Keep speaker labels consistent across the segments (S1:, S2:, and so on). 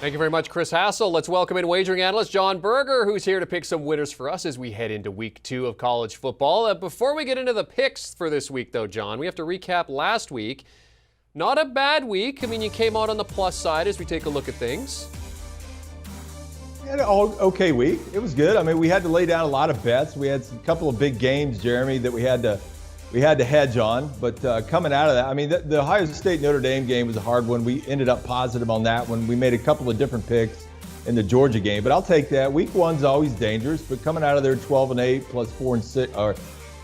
S1: Thank you very much, Chris Hassel. Let's welcome in wagering analyst Jon Berger, who's here to pick some winners for us as we head into week 2 of college football. Before we get into the picks for this week, though, Jon, we have to recap last week. Not a bad week. I mean, you came out on the plus side as we take a look at things.
S2: We had an okay week. It was good. I mean, we had to lay down a lot of bets. We had a couple of big games, Jeremy, that we had to hedge on. But coming out of that, I mean, the Ohio State-Notre Dame game was a hard one. We ended up positive on that one. We made a couple of different picks in the Georgia game, but I'll take that. Week 1's always dangerous, but coming out of there 12-8 plus 4-6 or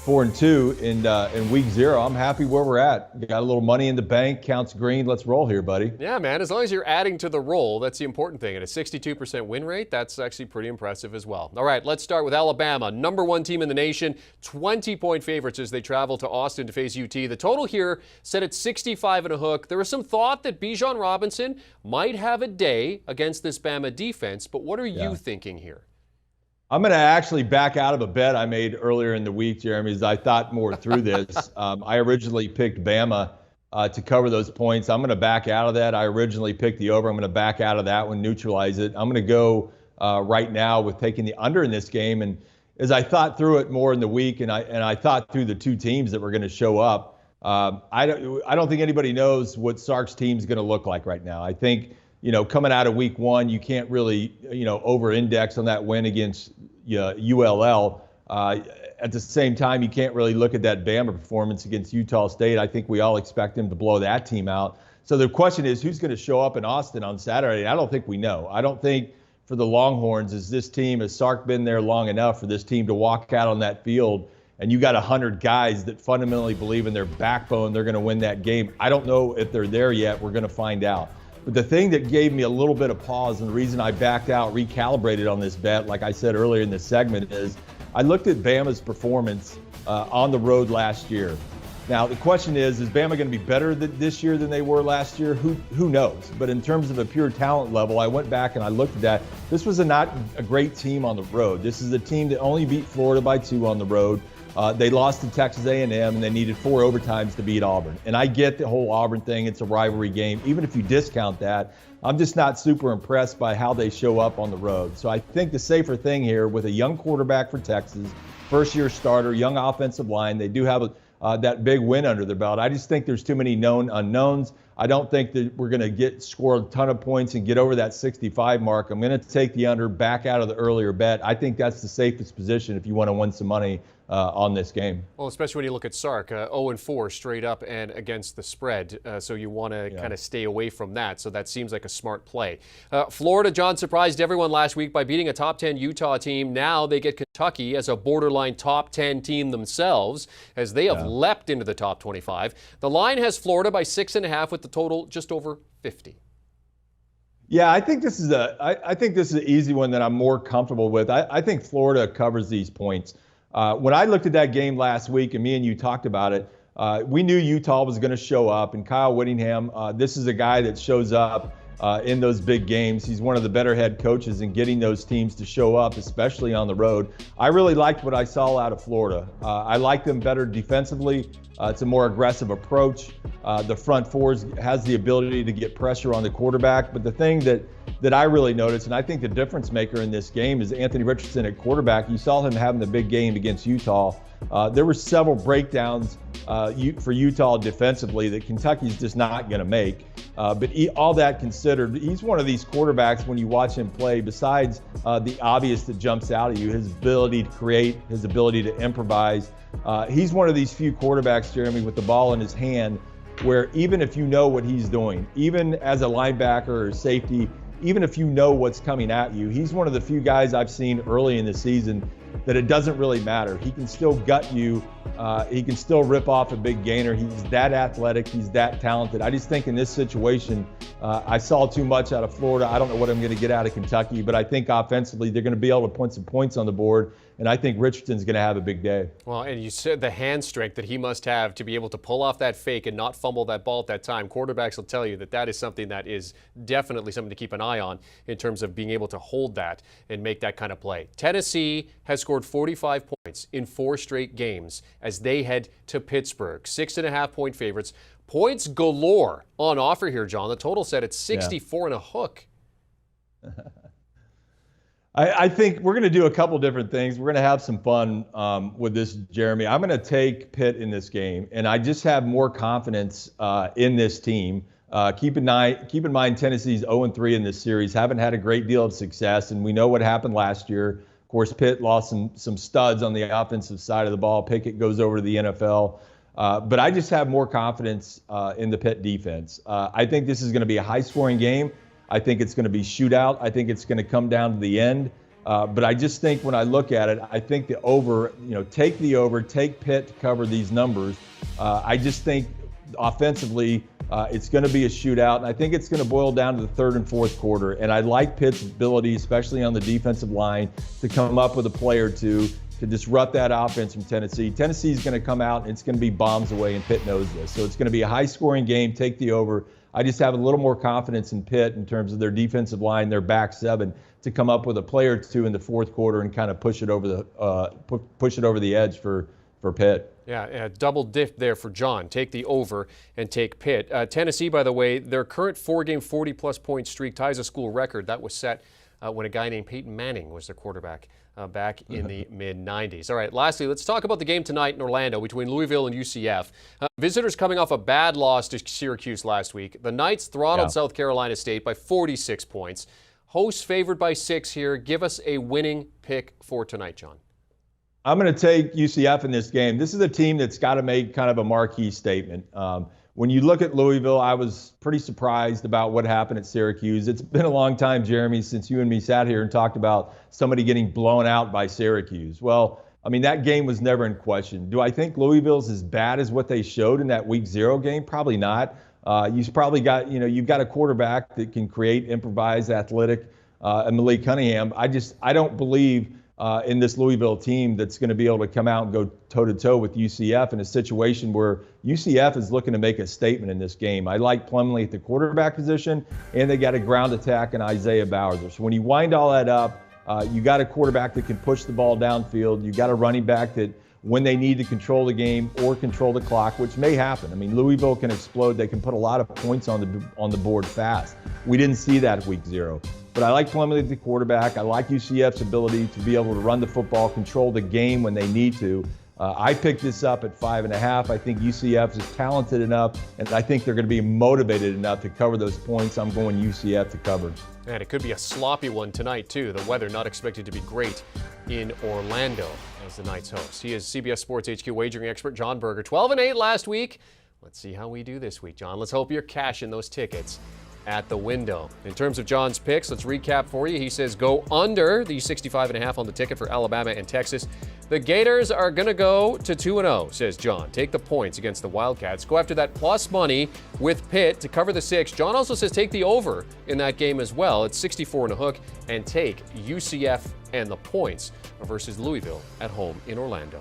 S2: 4-2 in week 0, I'm happy where we're at. Got a little money in the bank, counts green. Let's roll here, buddy.
S1: Yeah, man. As long as you're adding to the roll, that's the important thing. At a 62% win rate, that's actually pretty impressive as well. All right, let's start with Alabama, number 1 team in the nation, 20-point favorites as they travel to Austin to face UT. The total here set at 65 and a hook. There was some thought that Bijan Robinson might have a day against this Bama defense, but what are you thinking here?
S2: I'm going to actually back out of a bet I made earlier in the week, Jeremy, as I thought more through this. I originally picked Bama to cover those points. I'm going to back out of that. I originally picked the over. I'm going to back out of that one, neutralize it. I'm going to go right now with taking the under in this game. And as I thought through it more in the week, and I thought through the two teams that were going to show up, I don't think anybody knows what Sark's team is going to look like right now. I think, coming out of week 1, you can't really, over-index on that win against ULL. At the same time, you can't really look at that Bama performance against Utah State. I think we all expect him to blow that team out. So the question is, who's going to show up in Austin on Saturday? I don't think we know. I don't think for the Longhorns, has Sark been there long enough for this team to walk out on that field, and you got 100 guys that fundamentally believe in their backbone they're going to win that game. I don't know if they're there yet. We're going to find out. But the thing that gave me a little bit of pause, and the reason I backed out, recalibrated on this bet, like I said earlier in this segment, is I looked at Bama's performance on the road last year. Now, the question is Bama going to be better this year than they were last year? Who knows? But in terms of a pure talent level, I went back and I looked at that. This was not a great team on the road. This is a team that only beat Florida by 2 on the road. They lost to Texas A&M, and they needed 4 overtimes to beat Auburn. And I get the whole Auburn thing. It's a rivalry game. Even if you discount that, I'm just not super impressed by how they show up on the road. So I think the safer thing here with a young quarterback for Texas, first-year starter, young offensive line, they do have that big win under their belt. I just think there's too many known unknowns. I don't think that we're going to score a ton of points and get over that 65 mark. I'm going to take the under, back out of the earlier bet. I think that's the safest position if you want to win some money on this game.
S1: Well, especially when you look at Sark, 0-4 straight up and against the spread. So you want to kind of stay away from that. So that seems like a smart play. Florida, John, surprised everyone last week by beating a top 10 Utah team. Now they get Kentucky as a borderline top 10 team themselves as they have leapt into the top 25. The line has Florida by 6.5 with the total just over 50.
S2: Yeah, I think this is an easy one that I'm more comfortable with. I think Florida covers these points. When I looked at that game last week, and me and you talked about it, we knew Utah was going to show up. And Kyle Whittingham, this is a guy that shows up in those big games. He's one of the better head coaches in getting those teams to show up, especially on the road. I really liked what I saw out of Florida. I like them better defensively. It's a more aggressive approach. The front four has the ability to get pressure on the quarterback. But the thing that I really noticed, and I think the difference maker in this game, is Anthony Richardson at quarterback. You saw him having the big game against Utah. There were several breakdowns for Utah defensively that Kentucky's just not going to make. But all that considered, he's one of these quarterbacks when you watch him play, besides the obvious that jumps out at you, his ability to create, his ability to improvise. He's one of these few quarterbacks, Jeremy, with the ball in his hand, where even if you know what he's doing, even as a linebacker or safety, even if you know what's coming at you, he's one of the few guys I've seen early in the season that it doesn't really matter. He can still gut you. He can still rip off a big gainer. He's that athletic. He's that talented. I just think in this situation, I saw too much out of Florida. I don't know what I'm going to get out of Kentucky, but I think offensively they're going to be able to put some points on the board. And I think Richardson's going to have a big day.
S1: Well, and you said the hand strength that he must have to be able to pull off that fake and not fumble that ball at that time. Quarterbacks will tell you that that is something that is definitely something to keep an eye on in terms of being able to hold that and make that kind of play. Tennessee has scored 45 points in 4 straight games as they head to Pittsburgh. 6.5-point favorites. Points galore on offer here, John. The total set at 64 and a hook.
S2: I think we're going to do a couple different things. We're going to have some fun with this, Jeremy. I'm going to take Pitt in this game, and I just have more confidence in this team. Keep in mind, Tennessee's 0-3 in this series, haven't had a great deal of success, and we know what happened last year. Of course, Pitt lost some studs on the offensive side of the ball. Pickett goes over to the NFL. But I just have more confidence in the Pitt defense. I think this is going to be a high-scoring game. I think it's going to be shootout. I think it's going to come down to the end. But I just think when I look at it, I think the over, take the over, take Pitt to cover these numbers. I just think offensively, it's going to be a shootout. And I think it's going to boil down to the third and fourth quarter. And I like Pitt's ability, especially on the defensive line, to come up with a play or two to disrupt that offense from Tennessee. Tennessee's going to come out, and it's going to be bombs away, and Pitt knows this. So it's going to be a high-scoring game. Take the over. I just have a little more confidence in Pitt in terms of their defensive line, their back seven, to come up with a play or two in the fourth quarter and kind of push it over the edge for Pitt.
S1: Yeah, double dip there for Jon. Take the over and take Pitt. Tennessee, by the way, their current 4-game 40-plus point streak ties a school record. That was set when a guy named Peyton Manning was their quarterback back in the mid-'90s. All right, lastly, let's talk about the game tonight in Orlando between Louisville and UCF. Visitors coming off a bad loss to Syracuse last week. The Knights throttled South Carolina State by 46 points. Hosts favored by 6 here. Give us a winning pick for tonight, Jon.
S2: I'm going to take UCF in this game. This is a team that's got to make kind of a marquee statement. When you look at Louisville, I was pretty surprised about what happened at Syracuse. It's been a long time, Jeremy, since you and me sat here and talked about somebody getting blown out by Syracuse. Well, I mean, that game was never in question. Do I think Louisville's as bad as what they showed in that Week 0 game? Probably not. You've probably got, you've got a quarterback that can create, improvise, athletic, and Malik Cunningham. I don't believe in this Louisville team that's going to be able to come out and go toe-to-toe with UCF in a situation where UCF is looking to make a statement in this game. I like Plumlee at the quarterback position, and they got a ground attack in Isaiah Bowser. So when you wind all that up, you got a quarterback that can push the ball downfield. You got a running back that, when they need to control the game or control the clock, which may happen. I mean, Louisville can explode. They can put a lot of points on the board fast. We didn't see that Week 0. But I like Plumlee at the quarterback. I like UCF's ability to be able to run the football, control the game when they need to. I picked this up at 5.5. I think UCF is talented enough, and I think they're going to be motivated enough to cover those points. I'm going UCF to cover.
S1: And it could be a sloppy one tonight, too. The weather not expected to be great in Orlando as the Knights host. He is CBS Sports HQ wagering expert Jon Berger. 12-8 last week. Let's see how we do this week, Jon. Let's hope you're cashing those tickets at the window. In terms of Jon's picks, let's recap for you. He says go under the 65.5 on the ticket for Alabama and Texas. The Gators are going to go to 2-0, says Jon. Take the points against the Wildcats. Go after that plus money with Pitt to cover the 6. Jon also says take the over in that game as well. It's 64 and a hook, and take UCF and the points versus Louisville at home in Orlando.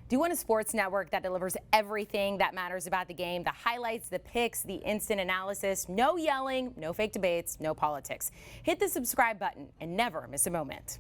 S3: Do you want a sports network that delivers everything that matters about the game? The highlights, the picks, the instant analysis, no yelling, no fake debates, no politics. Hit the subscribe button and never miss a moment.